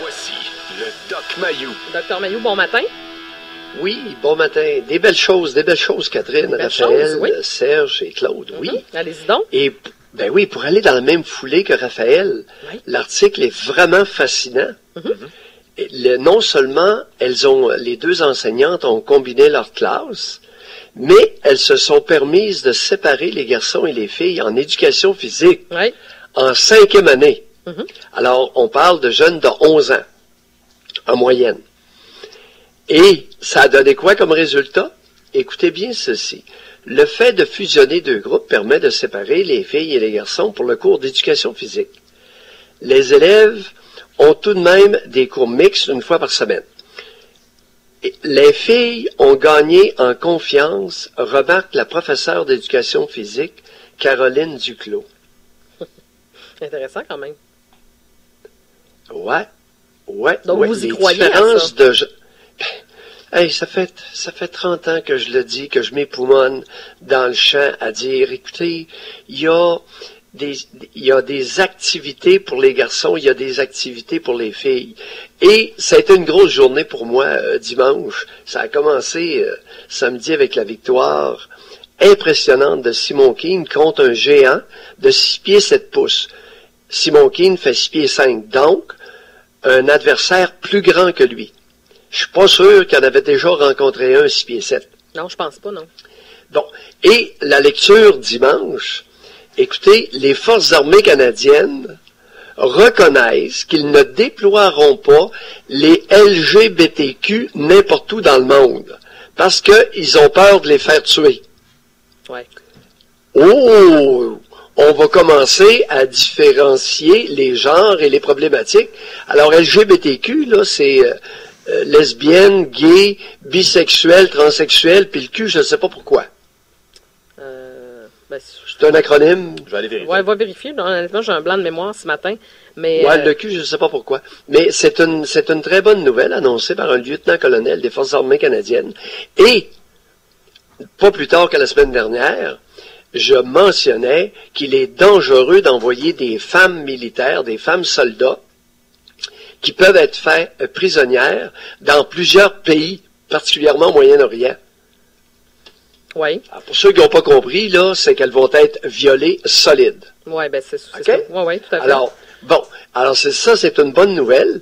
Voici le Doc Mayou. Docteur Mayou, bon matin. Oui, bon matin. Des belles choses, Catherine, Raphaël, oui. Serge et Claude, oui. Allez-y donc. Et, ben oui, pour aller dans la même foulée que Raphaël, Oui. l'article est vraiment fascinant. Et non seulement les deux enseignantes ont combiné leurs classes, mais elles se sont permises de séparer les garçons et les filles en éducation physique Oui. en 5e année. Alors, on parle de jeunes de 11 ans, en moyenne. Et ça a donné quoi comme résultat? Écoutez bien ceci. Le fait de fusionner deux groupes permet de séparer les filles et les garçons pour le cours d'éducation physique. Les élèves ont tout de même des cours mixtes une fois par semaine. Et les filles ont gagné en confiance, remarque la professeure d'éducation physique, Caroline Duclos. Intéressant quand même. Ouais. Donc, ouais. vous y Les croyez à différences ça? Hey, ça fait 30 ans que je le dis, que je m'époumonne dans le champ à dire, écoutez, il y a des activités pour les garçons, il y a des activités pour les filles. Et ça a été une grosse journée pour moi dimanche. Ça a commencé samedi avec la victoire impressionnante de Simon Keane contre un géant de 6 pieds 7 pouces. Simon Keane fait 6 pieds 5, donc un adversaire plus grand que lui. Je suis pas sûr qu'il en avait déjà rencontré un 6 pieds 7. Non, je pense pas, non. Bon. Et la lecture dimanche, écoutez, les forces armées canadiennes reconnaissent qu'ils ne déploieront pas les LGBTQ n'importe où dans le monde, parce qu'ils ont peur de les faire tuer. Ouais. Oh! On va commencer à différencier les genres et les problématiques. Alors, LGBTQ, là, c'est lesbienne, gay, bisexuel, transsexuel, puis le Q, je ne sais pas pourquoi. C'est un acronyme. Je vais aller vérifier. Ouais, va vérifier. Non, honnêtement, j'ai un blanc de mémoire ce matin. Mais, Ouais, le Q, je ne sais pas pourquoi. Mais c'est une très bonne nouvelle annoncée par un lieutenant-colonel des Forces armées canadiennes. Et, pas plus tard que la semaine dernière, je mentionnais qu'il est dangereux d'envoyer des femmes militaires, des femmes soldats, qui peuvent être faites prisonnières dans plusieurs pays, particulièrement au Moyen-Orient. Oui. Alors, pour ceux qui n'ont pas compris, là, c'est qu'elles vont être violées solides. Oui, ben c'est OK? ça. Oui, tout à fait. Alors c'est ça, c'est une bonne nouvelle.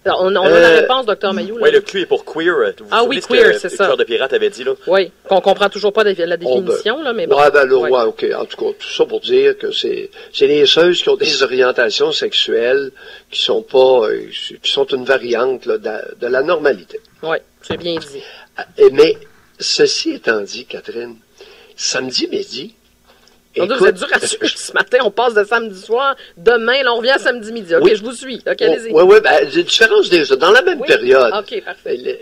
Alors, on a la réponse, Dr Mayou. Oui, le Q est pour queer. Vous Ah vous oui, souvenez queer, ce c'est que ça. Cœur de pirate avait dit, là? Oui, qu'on comprend toujours pas la définition, là, mais bon. Ouais, ben là, ouais, OK. En tout cas, tout ça pour dire que c'est les ceux qui ont des orientations sexuelles qui sont pas, qui sont une variante là, de la normalité. Oui, c'est bien dit. Mais, ceci étant dit, Catherine, samedi midi, Donc, vous êtes dur à suivre ce matin, on passe de samedi soir, demain, là, on revient à samedi midi. OK, Oui. je vous suis. OK, allez-y. Oui, ben, des différences déjà, dans la même Oui? période. OK, parfait.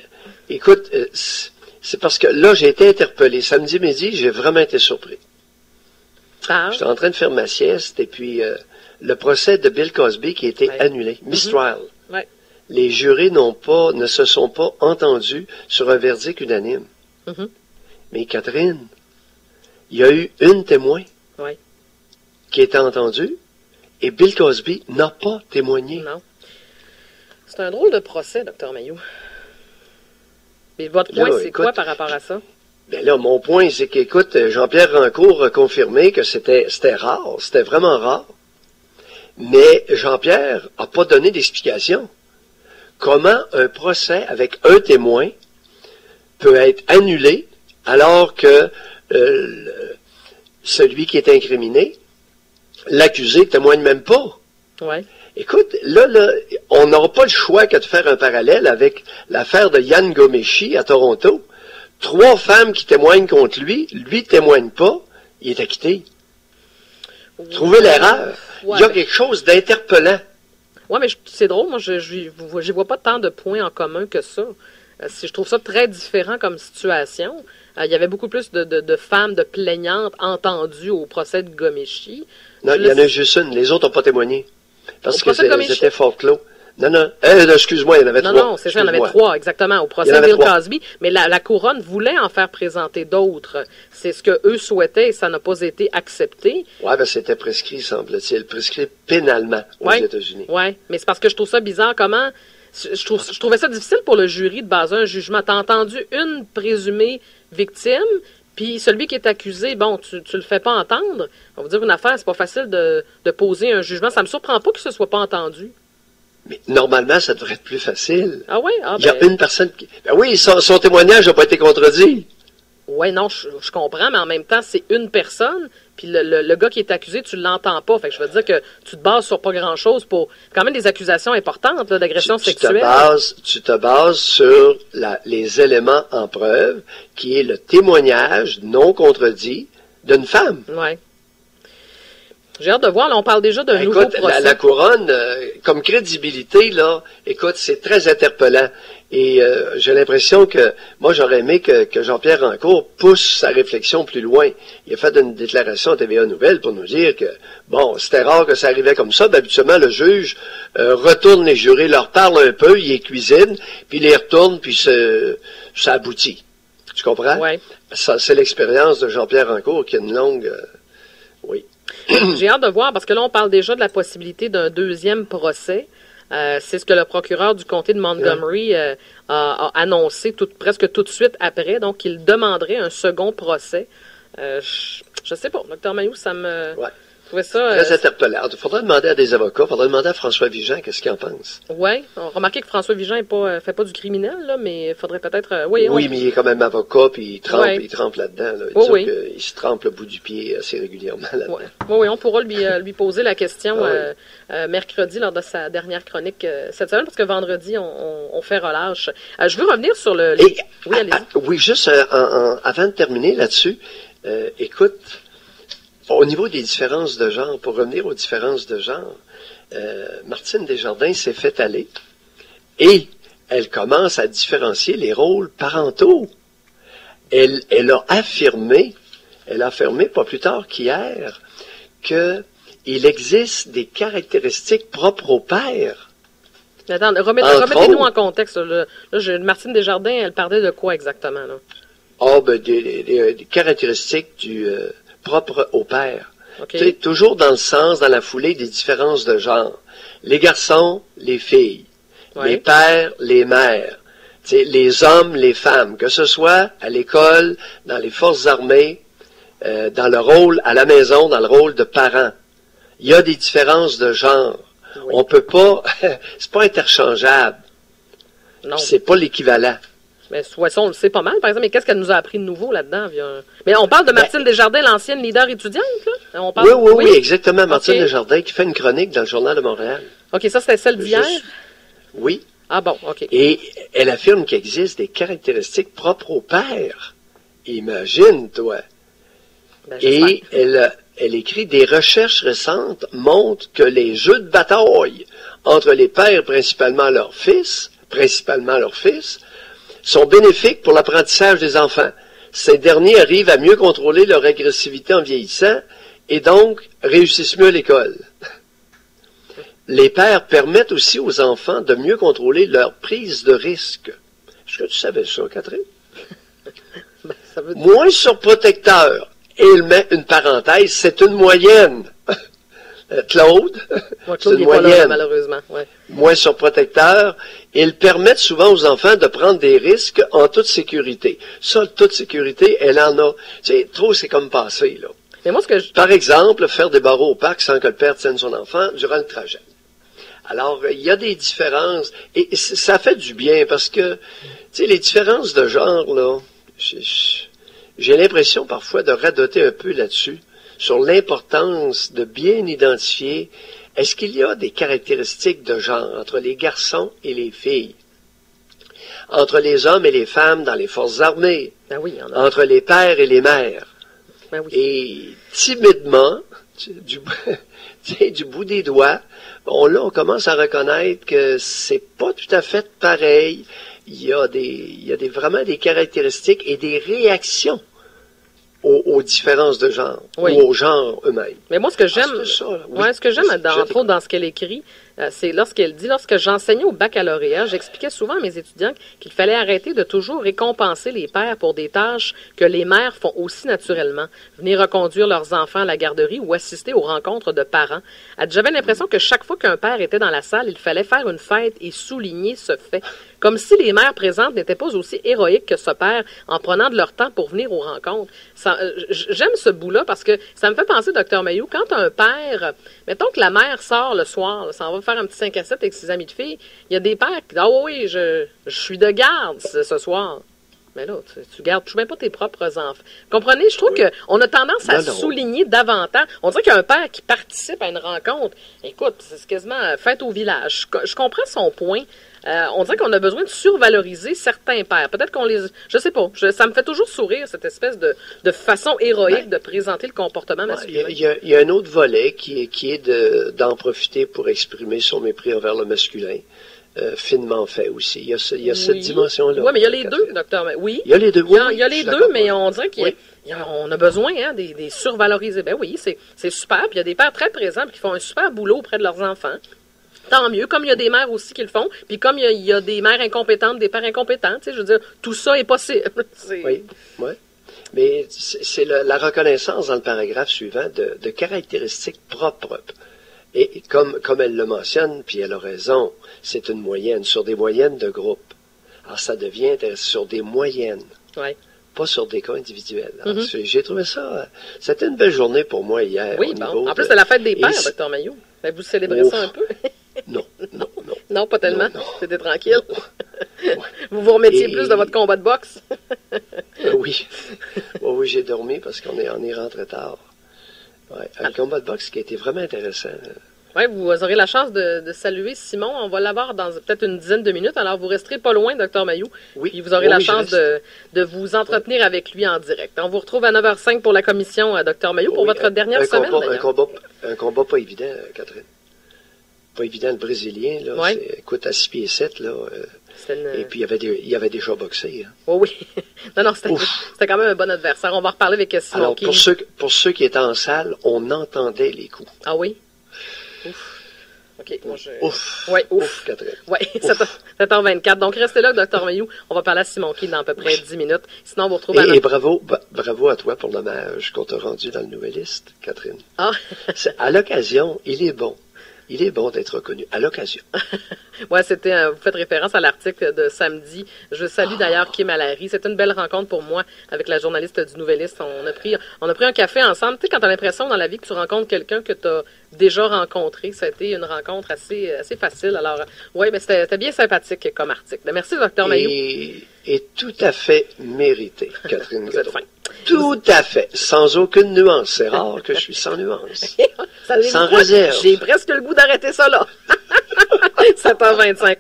Écoute, c'est parce que là, j'ai été interpellé. Samedi midi, j'ai vraiment été surpris. Ah, J'étais en train de faire ma sieste et puis le procès de Bill Cosby qui a été Ouais. annulé. Mistrial. ouais. Les jurés ne se sont pas entendus sur un verdict unanime. Mhm. Mais Catherine, il y a eu une témoin Oui. qui a été entendue et Bill Cosby n'a pas témoigné. Non. C'est un drôle de procès, Dr Mayou. Mais votre point, Là, c'est écoute, quoi par rapport à ça? Ben là, mon point, c'est qu'écoute, Jean-Pierre Rancourt a confirmé que c'était rare, c'était vraiment rare. Mais Jean-Pierre n'a pas donné d'explication. Comment un procès avec un témoin peut être annulé alors que celui qui est incriminé, l'accusé, témoigne même pas. Oui. Écoute, là, on n'aura pas le choix que de faire un parallèle avec l'affaire de Yann Gomeshi à Toronto. 3 femmes qui témoignent contre lui témoigne pas, il est acquitté. Trouvez l'erreur. Ouais, Il y a mais- quelque chose d'interpellant. Oui, mais c'est drôle, moi, je vois pas tant de points en commun que ça. Je trouve ça très différent comme situation. Il y avait beaucoup plus de femmes, de plaignantes entendues au procès de Gomeshi. Non, il y en a juste une. Les autres n'ont pas témoigné. Parce Au que procès de Gomeshi? c'était fort clos. Non, excuse-moi, il y en avait Non, trois. non, c'est ça, il y en avait Excuse-moi. 3, exactement, au Il y procès en de avait Bill 3. Cosby. Mais la couronne voulait en faire présenter d'autres. C'est ce que eux souhaitaient et ça n'a pas été accepté. Ouais, ben c'était prescrit, semble-t-il. Prescrit pénalement aux Ouais. États-Unis. Oui, mais c'est parce que je trouve ça bizarre. Comment. Je trouvais ça difficile pour le jury de baser un jugement. T'as entendu une présumée victime, puis celui qui est accusé, bon, tu le fais pas entendre. On va dire une affaire, c'est pas facile de poser un jugement. Ça me surprend pas que ce soit pas entendu. Mais normalement, ça devrait être plus facile. Ah oui? Ah Il y a ben. une personne qui... Ben oui, son témoignage n'a pas été contredit. Oui, non, je comprends, mais en même temps, c'est une personne, puis le gars qui est accusé, tu l'entends pas. Fait que je veux dire que tu te bases sur pas grand-chose pour... quand même des accusations importantes là, d'agression sexuelle. Tu te bases sur les éléments en preuve, qui est le témoignage non contredit d'une femme. Oui. J'ai hâte de voir. Là, on parle déjà d'un nouveau Écoute, procès. la couronne, comme crédibilité, là, écoute, c'est très interpellant. Et j'ai l'impression que, moi, j'aurais aimé que Jean-Pierre Rancourt pousse sa réflexion plus loin. Il a fait une déclaration à TVA Nouvelle pour nous dire que, bon, c'était rare que ça arrivait comme ça. Habituellement, le juge retourne les jurés, leur parle un peu, il les cuisine, puis il les retourne, puis ça aboutit. Tu comprends? Oui. Ça, c'est l'expérience de Jean-Pierre Rancourt qui a une longue... oui. J'ai hâte de voir, parce que là, on parle déjà de la possibilité d'un deuxième procès. C'est ce que le procureur du comté de Montgomery a annoncé presque tout de suite après. Donc, il demanderait un second procès. Je sais pas, Dr. Mayou, ça me... Ouais. Je trouvais ça... Très interpellant. Il faudrait demander à des avocats, il faudrait demander à François Vigent qu'est-ce qu'il en pense. Oui, remarquez que François Vigent fait pas du criminel, là, mais il faudrait peut-être... Oui, mais il est quand même avocat, puis il trempe là-dedans. Là. Il se trempe le bout du pied assez régulièrement là-dedans. Oui, on pourra lui poser la question mercredi lors de sa dernière chronique cette semaine, parce que vendredi, on fait relâche. Je veux revenir sur le... Oui, allez-y. Oui, juste avant de terminer là-dessus, écoute, au niveau des différences de genre, pour revenir aux différences de genre, Martine Desjardins s'est fait aller et elle commence à différencier les rôles parentaux. Elle a affirmé pas plus tard qu'hier, qu'il existe des caractéristiques propres au père. Attends, remettez-nous en contexte. Là, Martine Desjardins, elle parlait de quoi exactement? Là? Des caractéristiques propres au père. Okay. Toujours dans le sens, dans la foulée des différences de genre. Les garçons, les filles. Les pères, les mères. Les hommes, les femmes. Que ce soit à l'école, dans les forces armées, dans le rôle à la maison, dans le rôle de parent. Il y a des différences de genre. Oui. On peut pas... c'est pas interchangeable. Non. C'est pas l'équivalent. Mais on le sait pas mal, par exemple. Mais qu'est-ce qu'elle nous a appris de nouveau là-dedans? Mais on parle de Martine Desjardins, l'ancienne leader étudiante, là? On parle... Oui, exactement. Martine Desjardins qui fait une chronique dans le Journal de Montréal. OK, ça, c'était celle d'hier? Oui. Ah bon, OK. Et elle affirme qu'il existe des caractéristiques propres au père. Imagine, toi. Et elle écrit, des recherches récentes montrent que les jeux de bataille entre les pères, principalement leurs fils, sont bénéfiques pour l'apprentissage des enfants. Ces derniers arrivent à mieux contrôler leur agressivité en vieillissant et donc réussissent mieux à l'école. Les pères permettent aussi aux enfants de mieux contrôler leur prise de risque. Est-ce que tu savais ça, Catherine? Ça veut dire... Moins surprotecteur. Et il met une parenthèse, c'est une moyenne. Claude, c'est une moyenne. Là, malheureusement. Ouais. Moins surprotecteur. Ils permettent souvent aux enfants de prendre des risques en toute sécurité. Ça, toute sécurité, elle en a. Tu sais, trop, c'est comme passé, là. Mais moi, Par exemple, faire des barreaux au parc sans que le père tienne son enfant durant le trajet. Alors, il y a des différences. Et ça fait du bien parce que, tu sais, les différences de genre, là, j'ai l'impression parfois de radoter un peu là-dessus, sur l'importance de bien identifier, est-ce qu'il y a des caractéristiques de genre entre les garçons et les filles, entre les hommes et les femmes dans les forces armées, entre les pères et les mères. Et timidement, du bout des doigts, on commence à reconnaître que c'est pas tout à fait pareil. Il y a vraiment des caractéristiques et des réactions aux différences de genre, ou aux genres eux-mêmes. Mais moi, ce que j'aime, entre autres, dans ce qu'elle écrit, C'est lorsqu'elle dit, lorsque j'enseignais au baccalauréat, j'expliquais souvent à mes étudiants qu'il fallait arrêter de toujours récompenser les pères pour des tâches que les mères font aussi naturellement. Venir reconduire leurs enfants à la garderie ou assister aux rencontres de parents. J'avais l'impression que chaque fois qu'un père était dans la salle, il fallait faire une fête et souligner ce fait. Comme si les mères présentes n'étaient pas aussi héroïques que ce père en prenant de leur temps pour venir aux rencontres. J'aime ce bout-là parce que ça me fait penser, Dr Mayou, quand un père, mettons que la mère sort le soir, là, s'en va faire un petit 5 à 7 avec ses amis de filles, il y a des pères qui disent « Ah oui, je suis de garde ce soir ». Mais là, tu gardes tout de même pas tes propres enfants. Comprenez? Je trouve qu'on a tendance à souligner davantage. On dirait qu'un père qui participe à une rencontre, écoute, c'est quasiment fête au village. Je comprends son point. On dirait qu'on a besoin de survaloriser certains pères. Peut-être qu'on les... Je sais pas. Ça me fait toujours sourire, cette espèce de façon héroïque de présenter le comportement masculin. Il y a un autre volet qui est d'en profiter pour exprimer son mépris envers le masculin. Finement fait aussi. Il y a cette dimension-là. Oui, mais il y a les deux, docteur. Oui. Il y a les deux. Il y a les deux, mais on dirait qu'on a besoin des survaloriser. Ben oui, c'est super. Puis il y a des pères très présents qui font un super boulot auprès de leurs enfants. Tant mieux. Comme il y a des mères aussi qui le font. Puis comme il y a des mères incompétentes, des pères incompétents, tu sais, je veux dire, tout ça est possible. Oui. Mais c'est la reconnaissance dans le paragraphe suivant de caractéristiques propres. Et comme elle le mentionne, puis elle a raison, c'est une moyenne, sur des moyennes de groupe. Alors ça devient sur des moyennes, pas sur des cas individuels. J'ai trouvé ça, c'était une belle journée pour moi hier. Oui, bon. En plus, c'est la fête des pères, Dr Mayou. Vous célébrez ça un peu? Non. Non, pas tellement? C'était tranquille? Ouais. Vous vous remettiez plus de votre combat de boxe? Oui, j'ai dormi parce qu'on est rentré tard. Un combat de boxe qui a été vraiment intéressant. Oui, vous aurez la chance de saluer Simon. On va l'avoir dans peut-être une dizaine de minutes. Alors, vous resterez pas loin, Dr Mayou. Oui. Puis vous aurez la chance de vous entretenir avec lui en direct. On vous retrouve à 9h05 pour la commission, Dr Mayou, pour votre dernière semaine. Un combat pas évident, Catherine. Pas évident, le Brésilien. Là, écoute, à 6 pieds 7, là... Et puis, il y avait déjà boxé. Hein. Oui. Non, c'était quand même un bon adversaire. On va reparler avec Simon. Alors, pour ceux qui étaient en salle, on entendait les coups. Ah oui? Ouf. OK. Moi, Ouf. Oui, ouf. Catherine. Oui, 7h24. Donc, restez là, Dr Mayou. On va parler à Simon Key dans à peu près 10 minutes. Sinon, on vous retrouve Et bravo à toi pour l'hommage qu'on t'a rendu dans le Nouvelliste, Catherine. Ah. À l'occasion, il est bon. Il est bon d'être reconnu, à l'occasion. Oui, vous faites référence à l'article de samedi. Je salue d'ailleurs Kim Allary. C'est une belle rencontre pour moi avec la journaliste du Nouvelliste. On a pris un café ensemble. Tu sais, quand tu as l'impression dans la vie que tu rencontres quelqu'un que tu as déjà rencontré, ça a été une rencontre assez facile. Alors, oui, mais c'était bien sympathique comme article. Merci, Dr Mayou. Et tout à fait mérité, Catherine. Vous êtes fin. Tout à fait, sans aucune nuance. C'est rare que je suis sans nuance. Sans réserve. J'ai presque le goût d'arrêter ça là. 7h25.